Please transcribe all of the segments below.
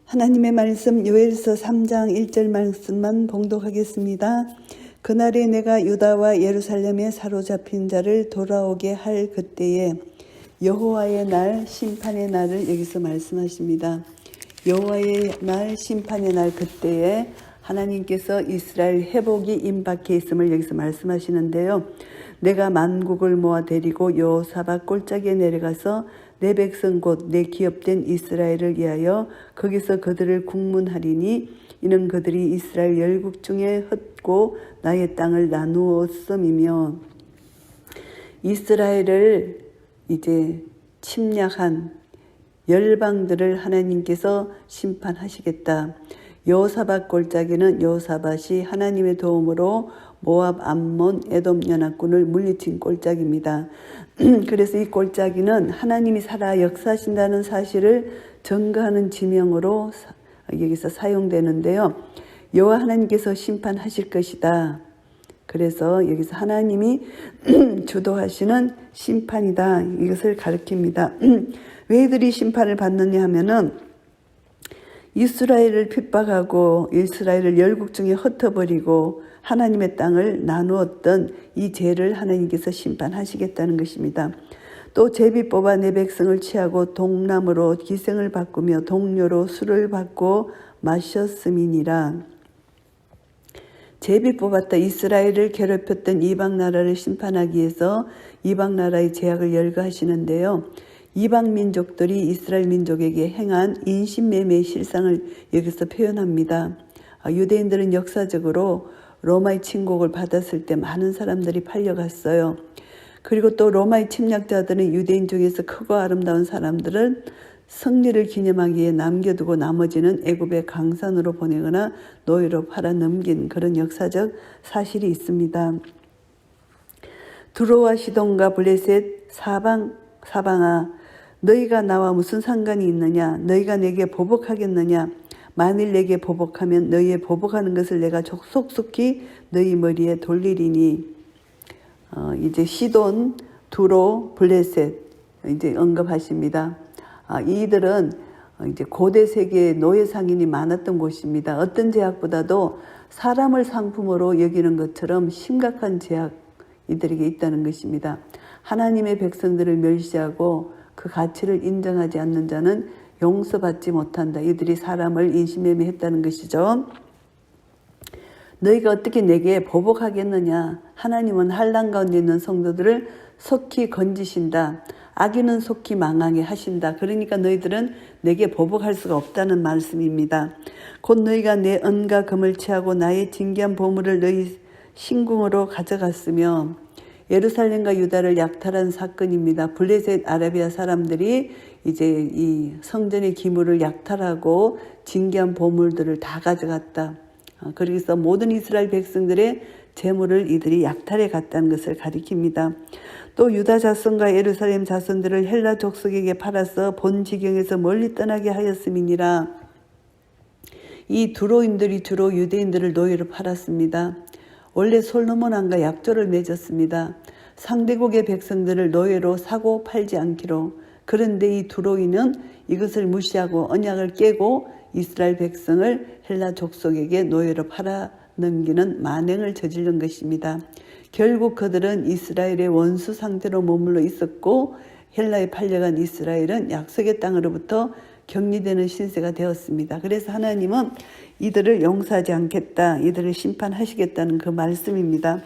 하나님의 말씀 요엘서 3장 1절 말씀만 봉독하겠습니다. 그날에 내가 유다와 예루살렘에 사로잡힌 자를 돌아오게 할 그때에 여호와의 날 심판의 날을 여기서 말씀하십니다. 여호와의 날 심판의 날 그때에 하나님께서 이스라엘 회복이 임박해 있음을 여기서 말씀하시는데요. 내가 만국을 모아 데리고 여호사밧 골짜기에 내려가서 내 백성 곧 내 기업된 이스라엘을 위하여 거기서 그들을 국문하리니 이는 그들이 이스라엘 열국 중에 헛고 나의 땅을 나누었음이며, 이스라엘을 이제 침략한 열방들을 하나님께서 심판하시겠다. 여호사밧 골짜기는 여호사밧이 하나님의 도움으로 모압, 암몬, 에돔 연합군을 물리친 골짜기입니다. 그래서 이 골짜기는 하나님이 살아 역사하신다는 사실을 증거하는 지명으로 여기서 사용되는데요. 여호와 하나님께서 심판하실 것이다. 그래서 여기서 하나님이 주도하시는 심판이다. 이것을 가리킵니다. 왜 이들이 심판을 받느냐 하면은 이스라엘을 핍박하고 이스라엘을 열국 중에 흩어버리고 하나님의 땅을 나누었던 이 죄를 하나님께서 심판하시겠다는 것입니다. 또 제비 뽑아 내 백성을 취하고 동남으로 기생을 바꾸며 동료로 술을 받고 마셨음이니라. 제비 뽑았다. 이스라엘을 괴롭혔던 이방 나라를 심판하기 위해서 이방 나라의 제약을 열거하시는데요. 이방 민족들이 이스라엘 민족에게 행한 인신매매의 실상을 여기서 표현합니다. 유대인들은 역사적으로 로마의 침공을 받았을 때 많은 사람들이 팔려갔어요. 그리고 또 로마의 침략자들은 유대인 중에서 크고 아름다운 사람들은 승리를 기념하기 위해 남겨두고 나머지는 애굽의 강산으로 보내거나 노예로 팔아넘긴 그런 역사적 사실이 있습니다. 두로와 시돈과 블레셋 사방아, 너희가 나와 무슨 상관이 있느냐? 너희가 내게 보복하겠느냐? 만일 내게 보복하면 너희의 보복하는 것을 내가 속속히 너희 머리에 돌리리니. 이제 시돈, 두로, 블레셋 이제 언급하십니다. 이들은 이제 고대 세계에 노예 상인이 많았던 곳입니다. 어떤 제약보다도 사람을 상품으로 여기는 것처럼 심각한 제약 이들에게 있다는 것입니다. 하나님의 백성들을 멸시하고 그 가치를 인정하지 않는 자는 용서받지 못한다. 이들이 사람을 인신매매했다는 것이죠. 너희가 어떻게 내게 보복하겠느냐? 하나님은 환난 가운데 있는 성도들을 속히 건지신다. 악인은 속히 망하게 하신다. 그러니까 너희들은 내게 보복할 수가 없다는 말씀입니다. 곧 너희가 내 은과 금을 취하고 나의 진귀한 보물을 너희 신궁으로 가져갔으며, 예루살렘과 유다를 약탈한 사건입니다. 블레셋 아라비아 사람들이 이제 이 성전의 기물을 약탈하고 진귀한 보물들을 다 가져갔다. 그래서 모든 이스라엘 백성들의 재물을 이들이 약탈해 갔다는 것을 가리킵니다. 또 유다 자손과 예루살렘 자손들을 헬라 족속에게 팔아서 본 지경에서 멀리 떠나게 하였음이니라. 이 두로인들이 주로 유대인들을 노예로 팔았습니다. 원래 솔로몬 왕과 약조를 맺었습니다. 상대국의 백성들을 노예로 사고 팔지 않기로. 그런데 이 두로인은 이것을 무시하고 언약을 깨고 이스라엘 백성을 헬라 족속에게 노예로 팔아넘기는 만행을 저지른 것입니다. 결국 그들은 이스라엘의 원수 상태로 머물러 있었고 헬라에 팔려간 이스라엘은 약속의 땅으로부터 격리되는 신세가 되었습니다. 그래서 하나님은 이들을 용서하지 않겠다. 이들을 심판하시겠다는 그 말씀입니다.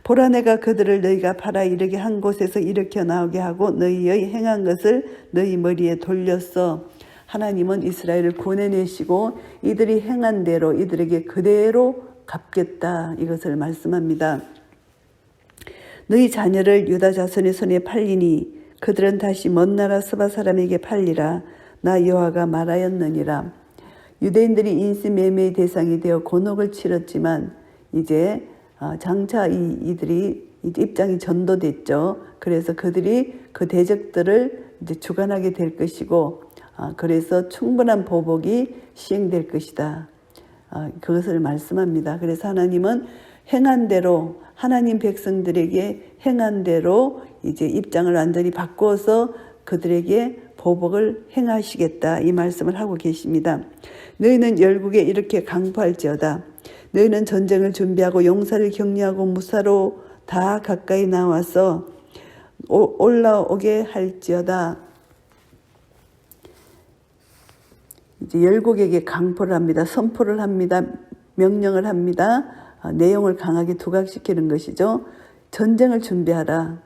보라, 내가 그들을 너희가 팔아 이르게 한 곳에서 일으켜 나오게 하고 너희의 행한 것을 너희 머리에 돌렸어. 하나님은 이스라엘을 구원해내시고 이들이 행한 대로 이들에게 그대로 갚겠다. 이것을 말씀합니다. 너희 자녀를 유다 자손의 손에 팔리니 그들은 다시 먼 나라 스바 사람에게 팔리라. 나 여호와가 말하였느니라. 유대인들이 인신매매의 대상이 되어 곤혹을 치렀지만 이제 장차 이들이 이제 입장이 전도됐죠. 그래서 그들이 그 대적들을 이제 주관하게 될 것이고, 그래서 충분한 보복이 시행될 것이다. 그것을 말씀합니다. 그래서 하나님은 행한 대로, 하나님 백성들에게 행한 대로 이제 입장을 완전히 바꾸어서 그들에게 보복을 행하시겠다 이 말씀을 하고 계십니다. 너희는 열국에 이렇게 강포할지어다. 너희는 전쟁을 준비하고 용사를 격려하고 무사로 다 가까이 나와서 올라오게 할지어다. 이제 열국에게 강포를 합니다. 선포를 합니다. 명령을 합니다. 내용을 강하게 두각시키는 것이죠. 전쟁을 준비하라.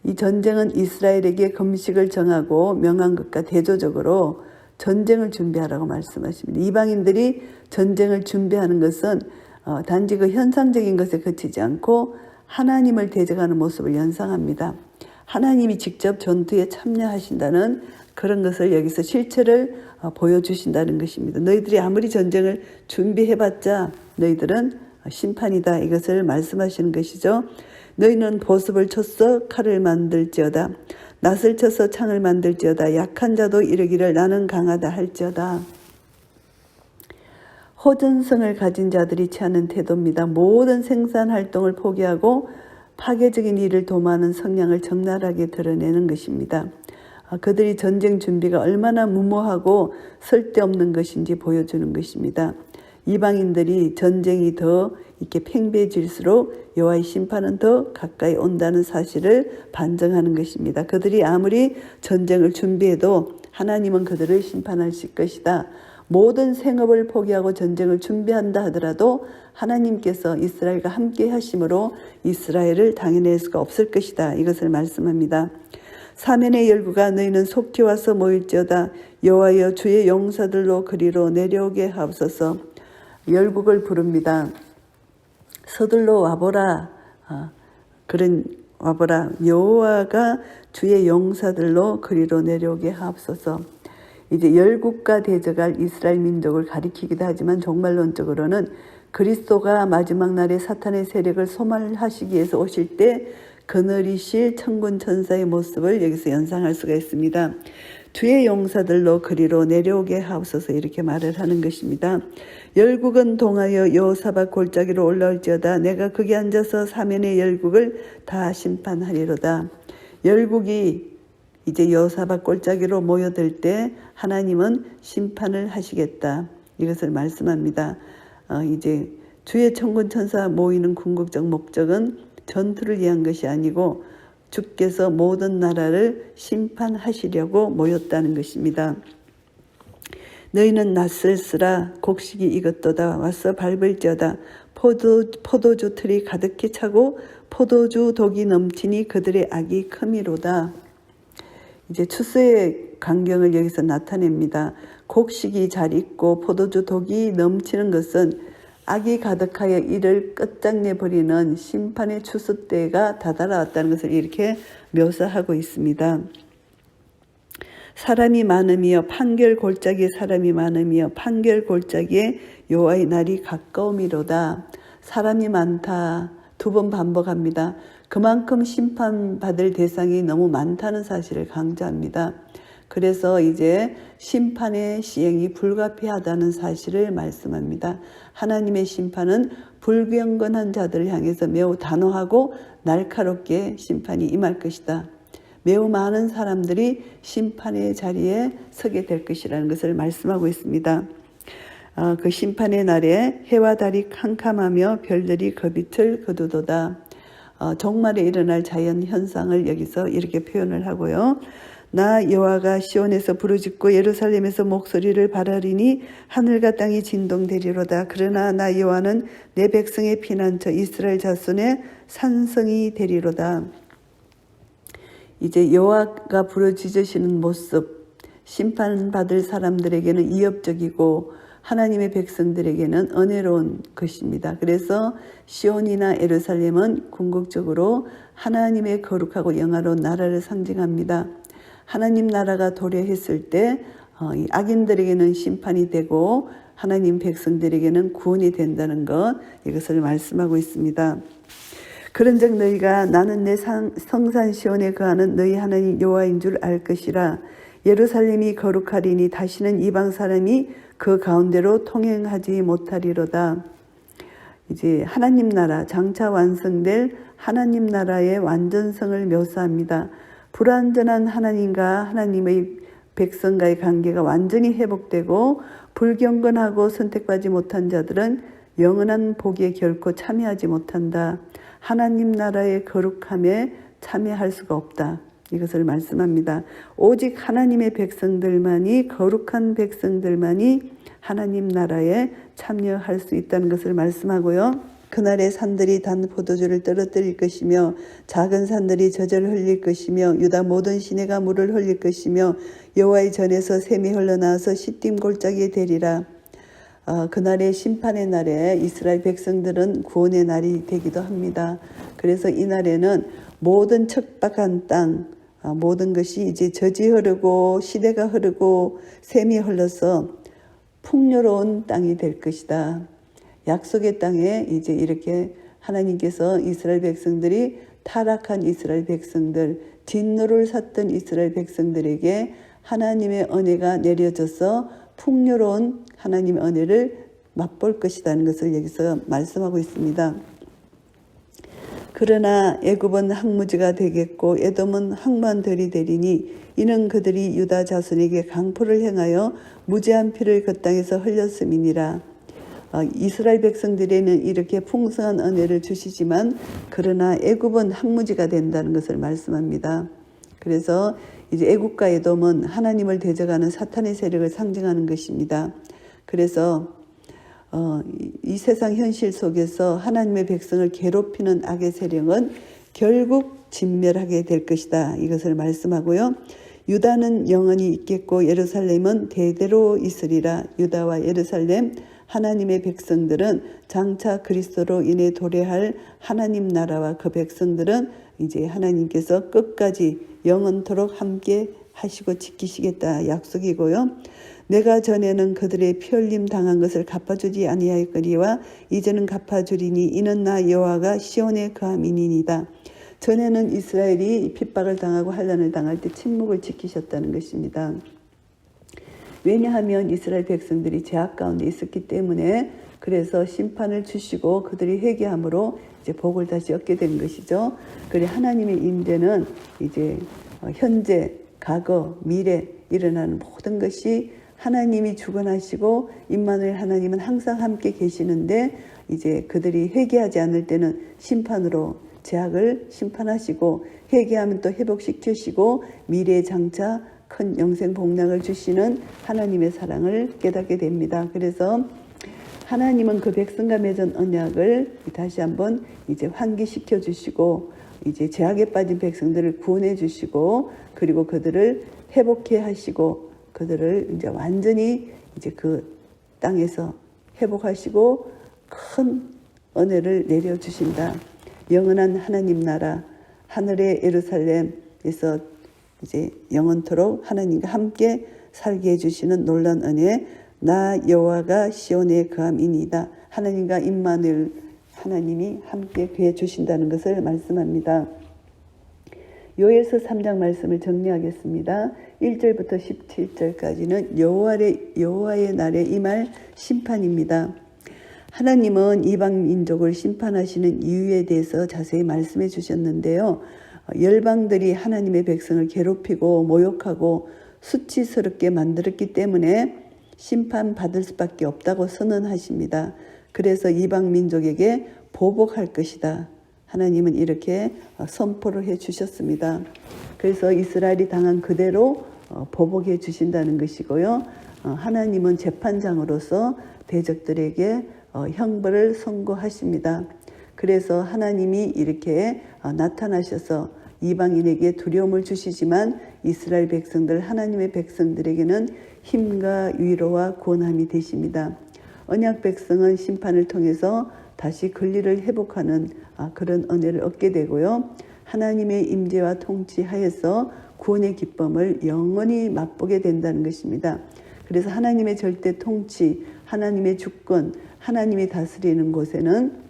이 전쟁은 이스라엘에게 금식을 정하고 명한 것과 대조적으로 전쟁을 준비하라고 말씀하십니다. 이방인들이 전쟁을 준비하는 것은 단지 그 현상적인 것에 그치지 않고 하나님을 대적하는 모습을 연상합니다. 하나님이 직접 전투에 참여하신다는 그런 것을 여기서 실체를 보여주신다는 것입니다. 너희들이 아무리 전쟁을 준비해봤자 너희들은 심판이다 이것을 말씀하시는 것이죠. 너희는 보습을 쳐서 칼을 만들지어다. 낫을 쳐서 창을 만들지어다. 약한 자도 이르기를 나는 강하다 할지어다. 호전성을 가진 자들이 취하는 태도입니다. 모든 생산활동을 포기하고 파괴적인 일을 도모하는 성향을 적나라하게 드러내는 것입니다. 그들이 전쟁 준비가 얼마나 무모하고 쓸데없는 것인지 보여주는 것입니다. 이방인들이 전쟁이 더 이렇게 팽배해질수록 여호와의 심판은 더 가까이 온다는 사실을 반증하는 것입니다. 그들이 아무리 전쟁을 준비해도 하나님은 그들을 심판하실 것이다. 모든 생업을 포기하고 전쟁을 준비한다 하더라도 하나님께서 이스라엘과 함께 하심으로 이스라엘을 당해낼 수가 없을 것이다. 이것을 말씀합니다. 사면의 열구가 너희는 속히 와서 모일지어다. 여호와여 주의 용사들로 그리로 내려오게 하옵소서. 열국을 부릅니다. 서둘러 와보라. 그런 와보라. 여호와가 주의 용사들로 그리로 내려오게 하옵소서. 이제 열국과 대적할 이스라엘 민족을 가리키기도 하지만 종말론적으로는 그리스도가 마지막 날에 사탄의 세력을 소멸하시기 위해서 오실 때 그늘이실 천군 천사의 모습을 여기서 연상할 수가 있습니다. 주의 용사들로 그리로 내려오게 하옵소서 이렇게 말을 하는 것입니다. 열국은 동하여 여호사밧 골짜기로 올라올지어다. 내가 거기 앉아서 사면의 열국을 다 심판하리로다. 열국이 이제 여호사밧 골짜기로 모여들 때 하나님은 심판을 하시겠다. 이것을 말씀합니다. 이제 주의 천군 천사 모이는 궁극적 목적은 전투를 위한 것이 아니고 주께서 모든 나라를 심판하시려고 모였다는 것입니다. 너희는 낫을 쓰라. 곡식이 익었도다. 와서 밟을지어다. 포도주 틀이 가득히 차고 포도주 독이 넘치니 그들의 악이 크미로다. 이제 추수의 광경을 여기서 나타냅니다. 곡식이 잘 익고 포도주 독이 넘치는 것은 악이 가득하여 이를 끝장내버리는 심판의 추수 때가 다다라왔다는 것을 이렇게 묘사하고 있습니다. 사람이 많음이여 판결 골짜기에 사람이 많음이여 판결 골짜기에 여호와의 날이 가까움이로다. 사람이 많다. 2번 반복합니다. 그만큼 심판받을 대상이 너무 많다는 사실을 강조합니다. 그래서 이제 심판의 시행이 불가피하다는 사실을 말씀합니다. 하나님의 심판은 불경건한 자들을 향해서 매우 단호하고 날카롭게 심판이 임할 것이다. 매우 많은 사람들이 심판의 자리에 서게 될 것이라는 것을 말씀하고 있습니다. 그 심판의 날에 해와 달이 캄캄하며 별들이 거빛을 거두도다. 종말에 일어날 자연 현상을 여기서 이렇게 표현을 하고요. 나 여호와가 시온에서 부르짖고 예루살렘에서 목소리를 발하리니 하늘과 땅이 진동되리로다. 그러나 나 여호와는 내 백성의 피난처 이스라엘 자손의 산성이 되리로다. 이제 여호와가 부르짖으시는 모습, 심판받을 사람들에게는 이협적이고 하나님의 백성들에게는 은혜로운 것입니다. 그래서 시온이나 예루살렘은 궁극적으로 하나님의 거룩하고 영화로운 나라를 상징합니다. 하나님 나라가 도래했을 때 악인들에게는 심판이 되고 하나님 백성들에게는 구원이 된다는 것, 이것을 말씀하고 있습니다. 그런즉 너희가 나는 내 성산 시온에 거하는 너희 하나님 여호와인 줄 알 것이라. 예루살렘이 거룩하리니 다시는 이방 사람이 그 가운데로 통행하지 못하리로다. 이제 하나님 나라, 장차 완성될 하나님 나라의 완전성을 묘사합니다. 불완전한 하나님과 하나님의 백성과의 관계가 완전히 회복되고 불경건하고 선택받지 못한 자들은 영원한 복에 결코 참여하지 못한다. 하나님 나라의 거룩함에 참여할 수가 없다. 이것을 말씀합니다. 오직 하나님의 백성들만이, 거룩한 백성들만이 하나님 나라에 참여할 수 있다는 것을 말씀하고요. 그날의 산들이 단 포도주를 떨어뜨릴 것이며 작은 산들이 젖을 흘릴 것이며 유다 모든 시내가 물을 흘릴 것이며 여호와의 전에서 샘이 흘러나와서 시딤 골짜기에 되리라. 그날의 심판의 날에 이스라엘 백성들은 구원의 날이 되기도 합니다. 그래서 이 날에는 모든 척박한 땅, 모든 것이 이제 젖이 흐르고 시대가 흐르고 샘이 흘러서 풍요로운 땅이 될 것이다. 약속의 땅에 이제 이렇게 하나님께서 이스라엘 백성들이 타락한 이스라엘 백성들, 진노를 샀던 이스라엘 백성들에게 하나님의 은혜가 내려져서 풍요로운 하나님의 은혜를 맛볼 것이라는 것을 여기서 말씀하고 있습니다. 그러나 애굽은 항무지가 되겠고 에돔은 항만들이 되리니 이는 그들이 유다 자손에게 강포를 행하여 무죄한 피를 그 땅에서 흘렸음이니라. 이스라엘 백성들에는 이렇게 풍성한 은혜를 주시지만 그러나 애굽은 항무지가 된다는 것을 말씀합니다. 그래서 이제 애굽과 에돔은 하나님을 대적하는 사탄의 세력을 상징하는 것입니다. 그래서 이 세상 현실 속에서 하나님의 백성을 괴롭히는 악의 세력은 결국 진멸하게 될 것이다. 이것을 말씀하고요. 유다는 영원히 있겠고 예루살렘은 대대로 있으리라. 유다와 예루살렘 하나님의 백성들은 장차 그리스도로 인해 도래할 하나님 나라와 그 백성들은 이제 하나님께서 끝까지 영원토록 함께 하시고 지키시겠다 약속이고요. 내가 전에는 그들의 피 흘림 당한 것을 갚아주지 아니하였거니와 이제는 갚아주리니 이는 나 여호와가 시온에 거함이니이다. 전에는 이스라엘이 핍박을 당하고 환난을 당할 때 침묵을 지키셨다는 것입니다. 왜냐하면 이스라엘 백성들이 죄악 가운데 있었기 때문에 그래서 심판을 주시고 그들이 회개함으로 이제 복을 다시 얻게 된 것이죠. 그래 하나님의 임재는 이제 현재, 과거, 미래 일어나는 모든 것이 하나님이 주관하시고 임마누엘 하나님은 항상 함께 계시는데 이제 그들이 회개하지 않을 때는 심판으로 죄악을 심판하시고 회개하면 또 회복시키시고 미래에 장차 큰 영생 복락을 주시는 하나님의 사랑을 깨닫게 됩니다. 그래서 하나님은 그 백성과 맺은 언약을 다시 한번 이제 환기시켜 주시고 이제 죄악에 빠진 백성들을 구원해 주시고 그리고 그들을 회복해 하시고 그들을 이제 완전히 이제 그 땅에서 회복하시고 큰 은혜를 내려 주신다. 영원한 하나님 나라 하늘의 예루살렘에서 이제 영원토록 하나님과 함께 살게 해주시는 놀라운 은혜 나 여호와가 시온에 거함이니이다. 하나님과 임마누엘 하나님이 함께 구해 주신다는 것을 말씀합니다. 요엘서 3장 말씀을 정리하겠습니다. 1절부터 17절까지는 여호와의 날에 임할 심판입니다. 하나님은 이방 민족을 심판하시는 이유에 대해서 자세히 말씀해 주셨는데요. 열방들이 하나님의 백성을 괴롭히고 모욕하고 수치스럽게 만들었기 때문에 심판받을 수밖에 없다고 선언하십니다. 그래서 이방 민족에게 보복할 것이다. 하나님은 이렇게 선포를 해 주셨습니다. 그래서 이스라엘이 당한 그대로 보복해 주신다는 것이고요. 하나님은 재판장으로서 대적들에게 형벌을 선고하십니다. 그래서 하나님이 이렇게 나타나셔서 이방인에게 두려움을 주시지만 이스라엘 백성들 하나님의 백성들에게는 힘과 위로와 구원함이 되십니다. 언약 백성은 심판을 통해서 다시 권리를 회복하는 그런 은혜를 얻게 되고요. 하나님의 임재와 통치하에서 구원의 기쁨을 영원히 맛보게 된다는 것입니다. 그래서 하나님의 절대 통치, 하나님의 주권, 하나님이 다스리는 곳에는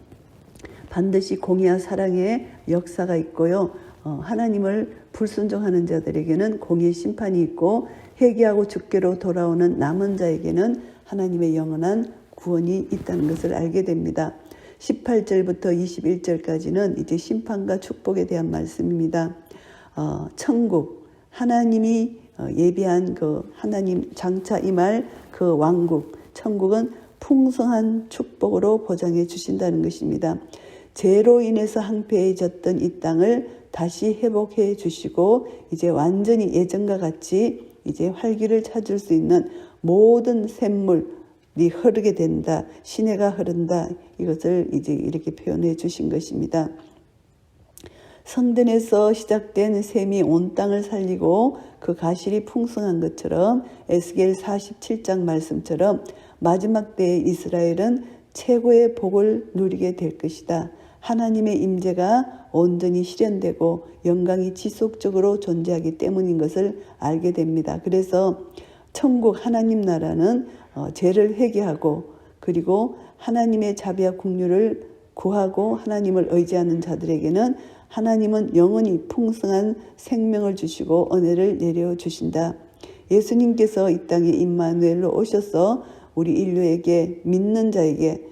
반드시 공의와 사랑의 역사가 있고요. 하나님을 불순종하는 자들에게는 공의의 심판이 있고 회개하고 주께로 돌아오는 남은 자에게는 하나님의 영원한 구원이 있다는 것을 알게 됩니다. 18절부터 21절까지는 이제 심판과 축복에 대한 말씀입니다. 천국, 하나님이 예비한 그 하나님 장차 임할 그 왕국, 천국은 풍성한 축복으로 보장해 주신다는 것입니다. 죄로 인해서 황폐해졌던 이 땅을 다시 회복해 주시고 이제 완전히 예전과 같이 이제 활기를 찾을 수 있는 모든 샘물이 흐르게 된다. 시내가 흐른다. 이것을 이제 이렇게 표현해 주신 것입니다. 성전에서 시작된 샘이 온 땅을 살리고 그 가실이 풍성한 것처럼 에스겔 47장 말씀처럼 마지막 때에 이스라엘은 최고의 복을 누리게 될 것이다. 하나님의 임재가 온전히 실현되고 영광이 지속적으로 존재하기 때문인 것을 알게 됩니다. 그래서 천국 하나님 나라는 죄를 회개하고 그리고 하나님의 자비와 긍휼을 구하고 하나님을 의지하는 자들에게는 하나님은 영원히 풍성한 생명을 주시고 은혜를 내려주신다. 예수님께서 이 땅에 임마누엘로 오셔서 우리 인류에게 믿는 자에게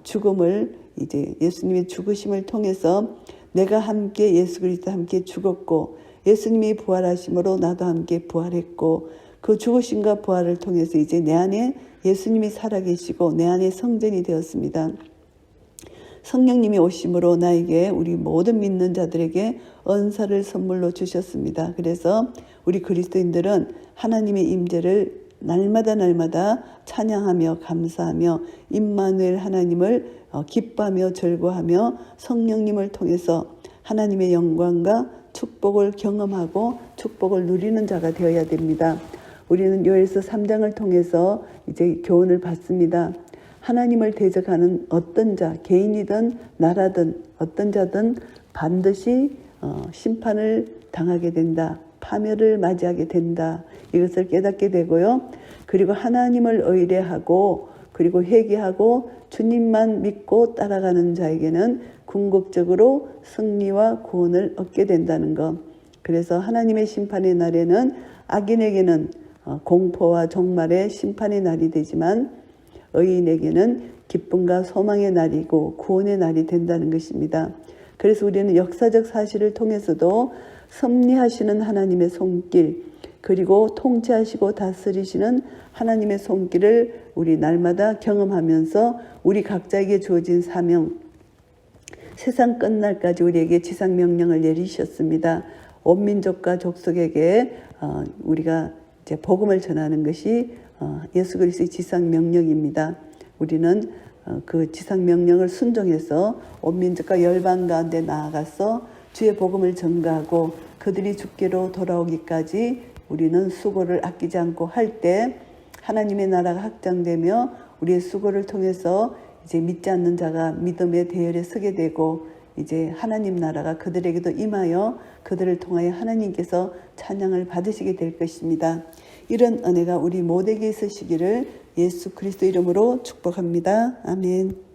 죽음을 이제 예수님의 죽으심을 통해서 내가 함께 예수 그리스도와 함께 죽었고 예수님이 부활하심으로 나도 함께 부활했고 그 죽으심과 부활을 통해서 이제 내 안에 예수님이 살아계시고 내 안에 성전이 되었습니다. 성령님이 오심으로 나에게 우리 모든 믿는 자들에게 은사를 선물로 주셨습니다. 그래서 우리 그리스도인들은 하나님의 임재를 날마다 찬양하며 감사하며 임마누엘 하나님을 기뻐하며 절구하며 성령님을 통해서 하나님의 영광과 축복을 경험하고 축복을 누리는 자가 되어야 됩니다. 우리는 요엘서 3장을 통해서 이제 교훈을 받습니다. 하나님을 대적하는 어떤 자, 개인이든 나라든 어떤 자든 반드시 심판을 당하게 된다. 파멸을 맞이하게 된다. 이것을 깨닫게 되고요. 그리고 하나님을 의뢰하고 그리고 회개하고 주님만 믿고 따라가는 자에게는 궁극적으로 승리와 구원을 얻게 된다는 것. 그래서 하나님의 심판의 날에는 악인에게는 공포와 종말의 심판의 날이 되지만 의인에게는 기쁨과 소망의 날이고 구원의 날이 된다는 것입니다. 그래서 우리는 역사적 사실을 통해서도 섭리하시는 하나님의 손길 그리고 통치하시고 다스리시는 하나님의 손길을 우리 날마다 경험하면서 우리 각자에게 주어진 사명, 세상 끝날까지 우리에게 지상명령을 내리셨습니다. 온 민족과 족속에게 우리가 이제 복음을 전하는 것이 예수 그리스도의 지상명령입니다. 우리는 그 지상명령을 순종해서 온 민족과 열방 가운데 나아가서 주의 복음을 전가하고 그들이 주께로 돌아오기까지 우리는 수고를 아끼지 않고 할 때 하나님의 나라가 확장되며 우리의 수고를 통해서 이제 믿지 않는 자가 믿음의 대열에 서게 되고 이제 하나님 나라가 그들에게도 임하여 그들을 통하여 하나님께서 찬양을 받으시게 될 것입니다. 이런 은혜가 우리 모두에게 있으시기를 예수 그리스도 이름으로 축복합니다. 아멘.